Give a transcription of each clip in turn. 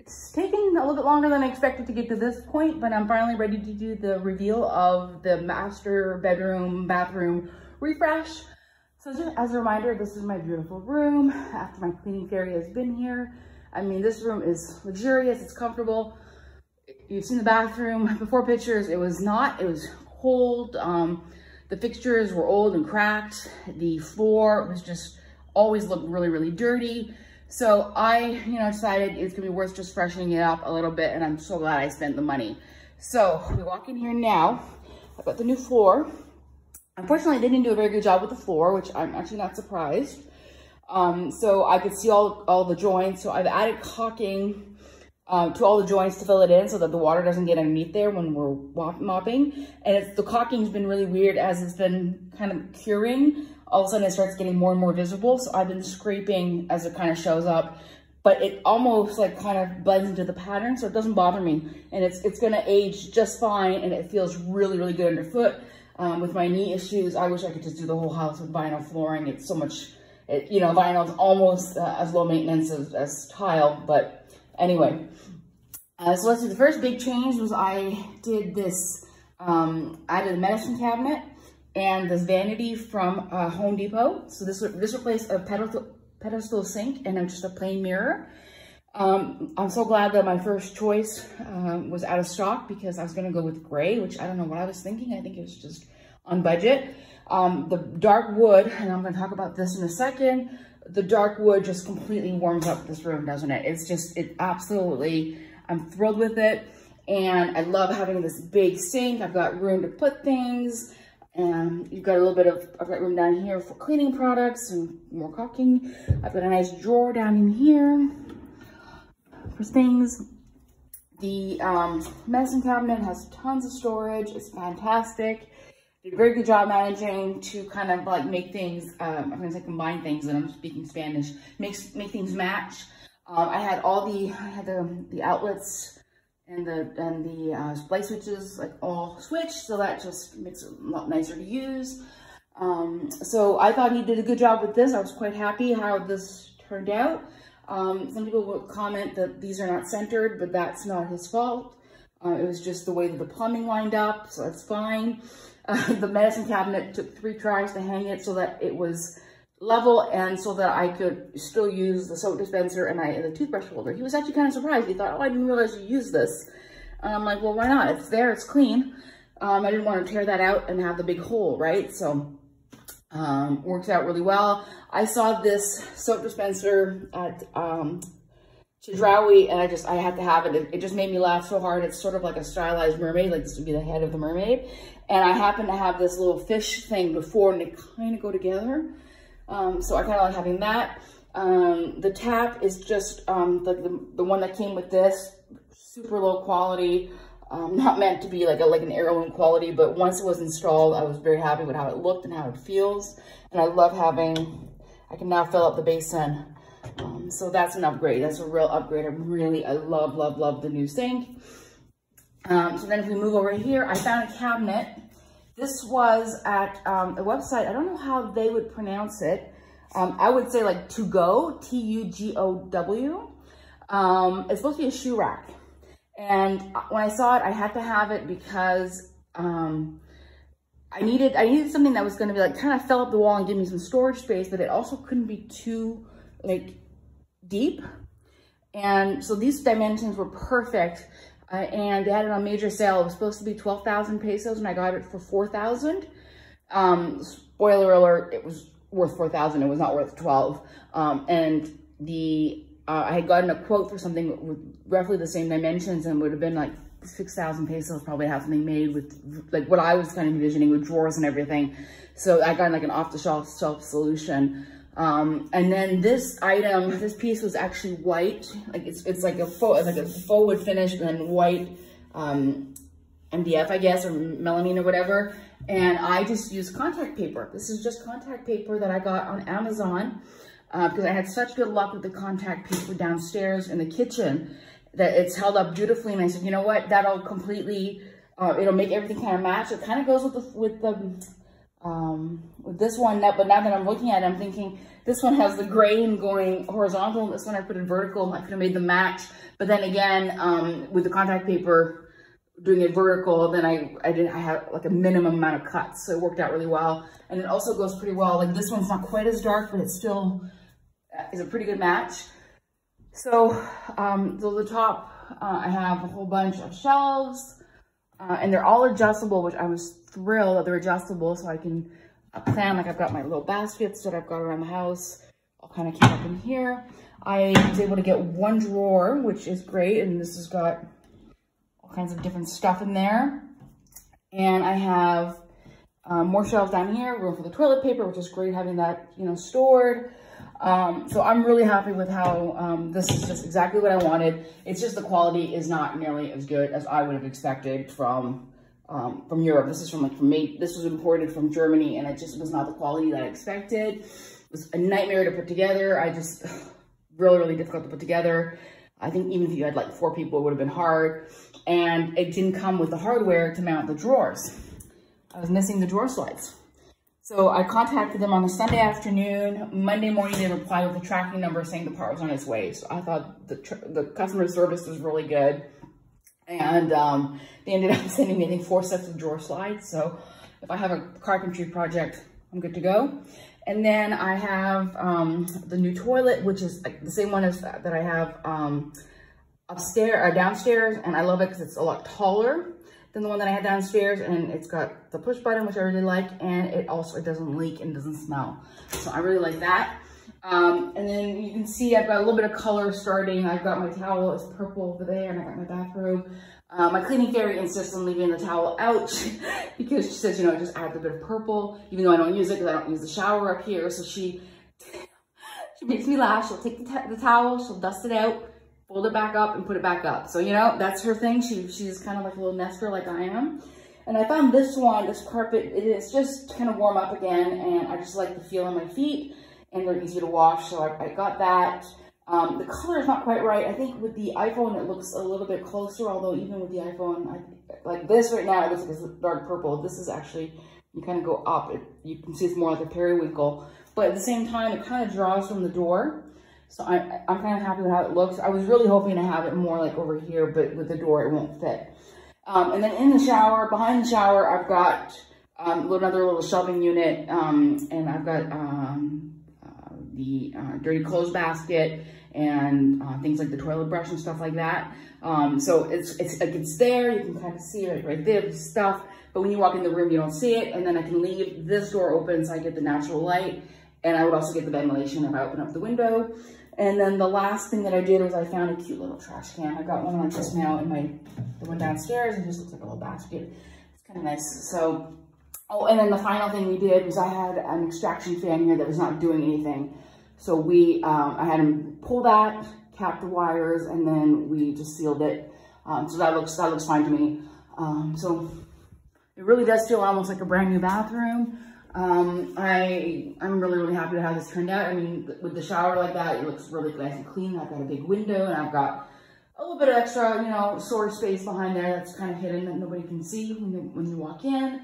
It's taken a little bit longer than I expected to get to this point, but I'm finally ready to do the reveal of the master bedroom, bathroom refresh. So just as a reminder, this is my beautiful room after my cleaning fairy has been here. I mean, this room is luxurious, it's comfortable. You've seen the bathroom before pictures. It was cold. The fixtures were old and cracked. The floor was just always looked really, really dirty. So I, decided it's gonna be worth just freshening it up a little bit, and I'm so glad I spent the money. So we walk in here now. I've got the new floor. Unfortunately, they didn't do a very good job with the floor, which I'm actually not surprised. So I could see all the joints. So I've added caulking to all the joints to fill it in so that the water doesn't get underneath there when we're mopping. And the caulking's been really weird as it's been kind of curing. All of a sudden it starts getting more and more visible. So I've been scraping as it kind of shows up, but it almost like kind of blends into the pattern. So it doesn't bother me. And it's gonna age just fine. And it feels really, really good underfoot. With my knee issues, I wish I could just do the whole house with vinyl flooring. It's so much, vinyl is almost as low maintenance as tile, but anyway. So let's see, the first big change was I did this, I added a medicine cabinet and this vanity from Home Depot. So this replaced a pedestal sink and just a plain mirror. I'm so glad that my first choice was out of stock because I was gonna go with gray, which I don't know what I was thinking. I think it was just on budget. The dark wood, and I'm gonna talk about this in a second, the dark wood just completely warms up this room, doesn't it? It absolutely, I'm thrilled with it. And I love having this big sink. I've got room to put things. And you've got I've got room down here for cleaning products and more caulking. I've got a nice drawer down in here for things. The medicine cabinet has tons of storage. It's fantastic. Did a very good job managing to kind of like make things, I'm gonna say combine things, and I'm speaking Spanish, make things match. I had the outlets and the splice switches like all switched, so that just makes it a lot nicer to use. So I thought he did a good job with this. I was quite happy how this turned out. Some people will comment that these are not centered, but that's not his fault. It was just the way that the plumbing lined up, so that's fine. The medicine cabinet took 3 tries to hang it so that it was level and so that I could still use the soap dispenser and the toothbrush holder. He was actually kind of surprised. He thought, oh, I didn't realize you used this. And I'm like, well, why not? It's there, it's clean. I didn't want to tear that out and have the big hole, right? So works out really well. I saw this soap dispenser at Chedraui, and I had to have it. It just made me laugh so hard. It's sort of like a stylized mermaid, like this would be the head of the mermaid. And I happen to have this little fish thing before, and they kind of go together. So I kind of like having that. The tap is just like the one that came with this, super low quality. Not meant to be like an heirloom quality, but once it was installed, I was very happy with how it looked and how it feels. And I love I can now fill up the basin. So that's an upgrade. That's a real upgrade. I love, love, love the new sink. So then if we move over here, I found a cabinet. This was at a website. I don't know how they would pronounce it. I would say like To-Go, T-U-G-O-W. It's supposed to be a shoe rack. And when I saw it, I had to have it because I needed something that was going to be like kind of fill up the wall and give me some storage space, but it also couldn't be too like deep. And so these dimensions were perfect. And they had it on major sale. It was supposed to be 12,000 pesos and I got it for 4,000. Spoiler alert, it was worth 4,000. It was not worth 12. And I had gotten a quote for something with roughly the same dimensions and would have been like 6,000 pesos, probably have something made with like what I was kind of envisioning with drawers and everything. So I got like an off-the-shelf solution. And then this piece was actually white. Like it's like a faux wood finish and then white MDF, I guess, or melamine or whatever. And I just used contact paper. This is just contact paper that I got on Amazon because I had such good luck with the contact paper downstairs in the kitchen that it's held up beautifully. And I said, you know what, that'll completely, it'll make everything kind of match. It kind of goes with the with this one, but now that I'm looking at it, I'm thinking this one has the grain going horizontal. This one I put in vertical. I could have made them match. But then again, with the contact paper, doing it vertical, then I had like a minimum amount of cuts. So it worked out really well. And it also goes pretty well. Like this one's not quite as dark, but it still is a pretty good match. So, the top, I have a whole bunch of shelves, and they're all adjustable, which I was thrilled that they're adjustable, so I can plan, like I've got my little baskets that I've got around the house. I'll kind of keep up in here. I was able to get one drawer, which is great, and this has got all kinds of different stuff in there. And I have more shelves down here, room for the toilet paper, which is great having that, you know, stored. So I'm really happy with how this is just exactly what I wanted. It's just the quality is not nearly as good as I would have expected from Europe. This is this was imported from Germany, and it just was not the quality that I expected. It was a nightmare to put together. Really, really difficult to put together. I think even if you had like 4 people, it would have been hard. And it didn't come with the hardware to mount the drawers. I was missing the drawer slides. So I contacted them on a Sunday afternoon. Monday morning, they replied with a tracking number saying the part was on its way. So I thought the customer service was really good. And they ended up sending me, I think, 4 sets of drawer slides. So if I have a carpentry project, I'm good to go. And then I have the new toilet, which is like the same one as that I have downstairs. And I love it because it's a lot taller than the one that I had downstairs, and it's got the push button, which I really like, and it doesn't leak and doesn't smell. So I really like that. And then you can see I've got a little bit of color starting. I've got my towel, it's purple over there, and I got my bathrobe. My cleaning fairy insists on leaving the towel out because she says, you know, it just adds a bit of purple, even though I don't use it because I don't use the shower up here. So she makes me laugh. She'll take the towel, she'll dust it out, fold it back up, and put it back up. So, you know, that's her thing. She's kind of like a little nester like I am. And I found this carpet, it's just kind of warm up again, and I just like the feel on my feet, and they're easy to wash, so I got that. The color is not quite right. I think with the iPhone, it looks a little bit closer, although even with the iPhone, like this right now, it looks like it's dark purple. This is actually, you kind of go up. You can see it's more like a periwinkle, but at the same time, it kind of draws from the door. So I'm kind of happy with how it looks. I was really hoping to have it more like over here, but with the door, it won't fit. And then in the shower, behind the shower, I've got another little shelving unit, and I've got the dirty clothes basket and things like the toilet brush and stuff like that. So it's there. You can kind of see it right there, the stuff. But when you walk in the room, you don't see it. And then I can leave this door open so I get the natural light. And I would also get the ventilation if I open up the window. And then the last thing that I did was I found a cute little trash can. I got one like this now in the one downstairs. It just looks like a little basket. It's kind of nice. So, oh, and then the final thing we did was I had an extraction fan here that was not doing anything. So I had him pull that, cap the wires, and then we just sealed it. So that looks fine to me. So it really does feel almost like a brand new bathroom. I'm really, really happy with how this turned out. I mean, with the shower like that, it looks really nice and clean. I've got a big window, and I've got a little bit of extra, you know, storage space behind there that's kind of hidden that nobody can see when you walk in.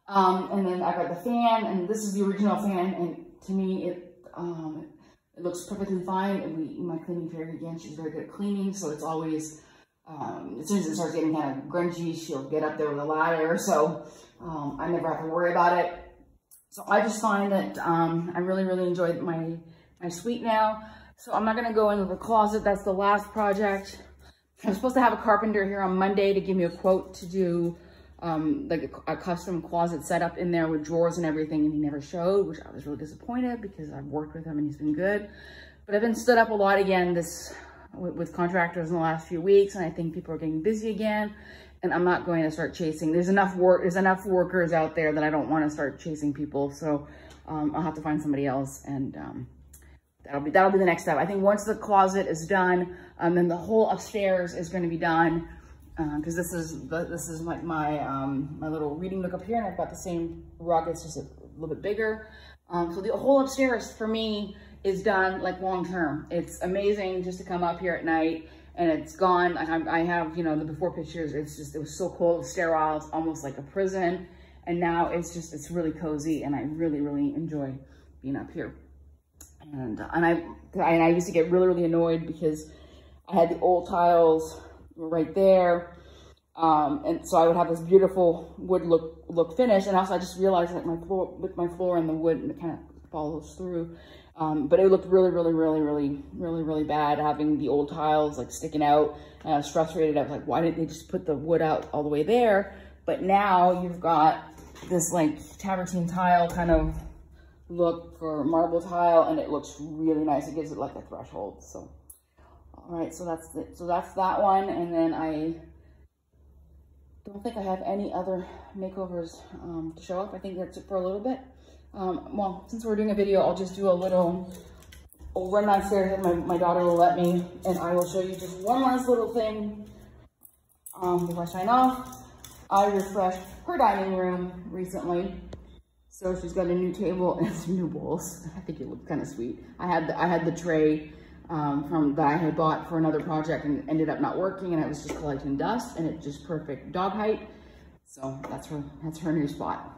And then I've got the fan, and this is the original fan, and to me, it looks perfectly fine. And my cleaning fairy, again, she's very good at cleaning, so it's always, as soon as it starts getting kind of grungy, she'll get up there with a ladder, so I never have to worry about it. So I just find that I really, really enjoyed my suite now. So I'm not going to go into the closet. That's the last project. I'm supposed to have a carpenter here on Monday to give me a quote to do like a custom closet setup in there with drawers and everything, and he never showed, which I was really disappointed because I've worked with him and he's been good. But I've been stood up a lot again with contractors in the last few weeks, and I think people are getting busy again. And I'm not going to start chasing. There's enough workers out there that I don't want to start chasing people. So I'll have to find somebody else, and that'll be the next step. I think once the closet is done, then the whole upstairs is going to be done, because this is like my little reading nook up here, and I've got the same rug. It's just a little bit bigger. So the whole upstairs for me is done like long term. It's amazing just to come up here at night. And it's gone. I have, you know, the before pictures. It was so cold, sterile. It's almost like a prison. And now it's really cozy, and I really, really enjoy being up here. And I used to get really, really annoyed because I had the old tiles right there. And so I would have this beautiful wood look finish. And also I just realized that my floor and the wood, and it kind of follows through. But it looked really, really, really, really, really, really bad having the old tiles like sticking out. And I was frustrated. I was like, why didn't they just put the wood out all the way there? But now you've got this like travertine tile kind of look for marble tile, and it looks really nice. It gives it like a threshold. So, all right, so that's it. So that's that one. And then I don't think I have any other makeovers to show up. I think that's it for a little bit. Well, since we're doing a video, I'll just do I'll run downstairs and my daughter will let me, and I will show you just one last little thing before I sign off. I refreshed her dining room recently. So she's got a new table and some new bowls. I think it looked kind of sweet. I had the tray that I had bought for another project and ended up not working, and I was just collecting dust, and it's just perfect dog height. So that's her new spot.